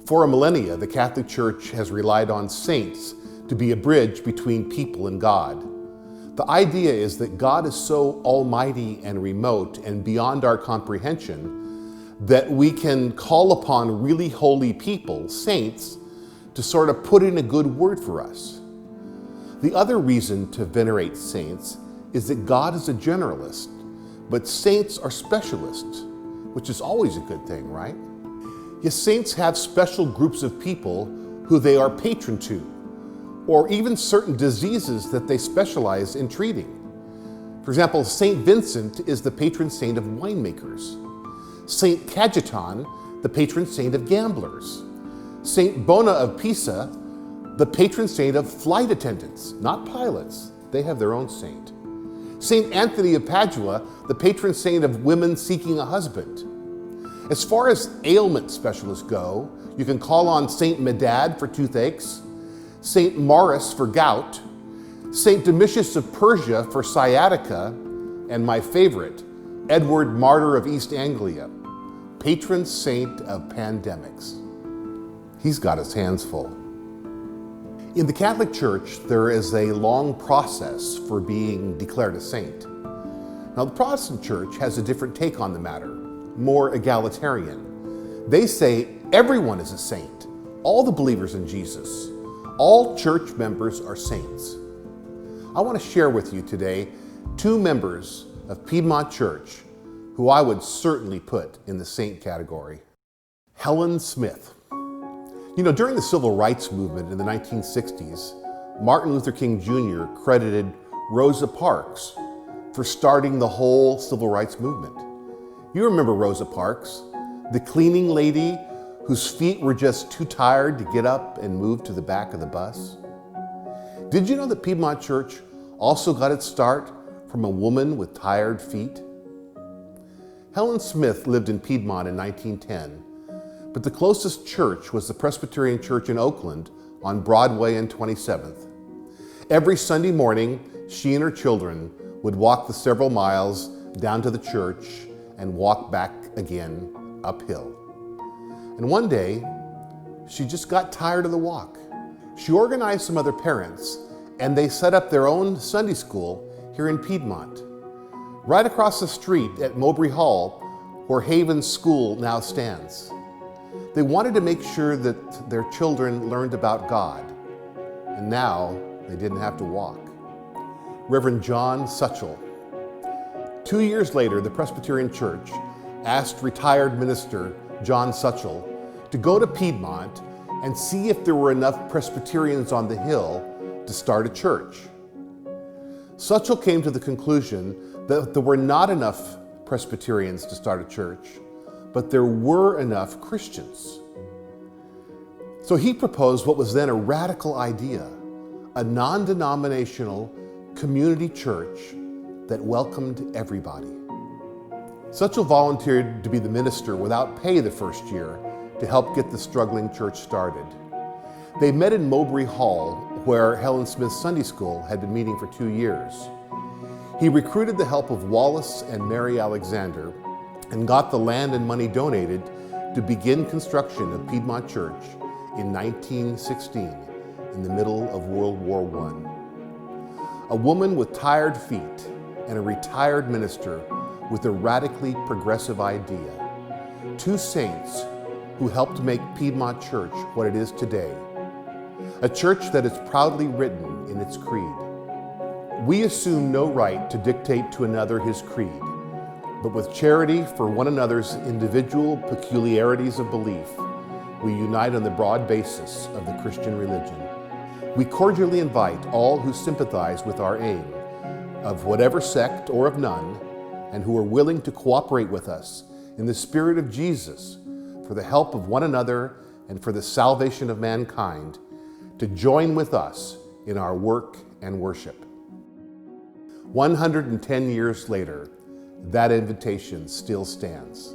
For a millennia, the Catholic Church has relied on saints to be a bridge between people and God. The idea is that God is so almighty and remote and beyond our comprehension that we can call upon really holy people, saints, to sort of put in a good word for us. The other reason to venerate saints is that God is a generalist, but saints are specialists, which is always a good thing, right? Yes, saints have special groups of people who they are patron to, or even certain diseases that they specialize in treating. For example, Saint Vincent is the patron saint of winemakers. Saint Cajetan, the patron saint of gamblers. Saint Bona of Pisa, the patron saint of flight attendants, not pilots. They have their own saint. Saint Anthony of Padua, the patron saint of women seeking a husband. As far as ailment specialists go, you can call on Saint Mcnabb for toothaches, Saint Maurice for gout, Saint Domitius of Persia for sciatica, and my favorite, Edward Martyr of East Anglia, patron saint of pandemics. He's got his hands full. In the Catholic Church, there is a long process for being declared a saint. Now, the Protestant Church has a different take on the matter, more egalitarian. They say everyone is a saint, all the believers in Jesus. All church members are saints. I want to share with you today two members of Piedmont Church who I would certainly put in the saint category. Helen Smith. You know, during the Civil Rights Movement in the 1960s, Martin Luther King Jr. credited Rosa Parks for starting the whole Civil Rights Movement. You remember Rosa Parks, the cleaning lady whose feet were just too tired to get up and move to the back of the bus? Did you know that Piedmont Church also got its start from a woman with tired feet? Helen Smith lived in Piedmont in 1910, but the closest church was the Presbyterian Church in Oakland on Broadway and 27th. Every Sunday morning, she and her children would walk the several miles down to the church and walk back again uphill. And one day, she just got tired of the walk. She organized some other parents, and they set up their own Sunday school here in Piedmont, right across the street at Mowbray Hall, where Haven School now stands. They wanted to make sure that their children learned about God, and now they didn't have to walk. Reverend John Stuchell. 2 years later, the Presbyterian Church asked retired minister John Stuchell to go to Piedmont and see if there were enough Presbyterians on the hill to start a church. Stuchell came to the conclusion that there were not enough Presbyterians to start a church, but there were enough Christians. So he proposed what was then a radical idea, a non-denominational community church that welcomed everybody. Stuchell volunteered to be the minister without pay the first year to help get the struggling church started. They met in Mowbray Hall, where Helen Smith's Sunday School had been meeting for 2 years. He recruited the help of Wallace and Mary Alexander and got the land and money donated to begin construction of Piedmont Church in 1916, in the middle of World War I. A woman with tired feet and a retired minister with a radically progressive idea. Two saints who helped make Piedmont Church what it is today. A church that is proudly written in its creed. We assume no right to dictate to another his creed, but with charity for one another's individual peculiarities of belief, we unite on the broad basis of the Christian religion. We cordially invite all who sympathize with our aim, of whatever sect or of none, and who are willing to cooperate with us in the spirit of Jesus for the help of one another and for the salvation of mankind, to join with us in our work and worship. 110 years later, that invitation still stands.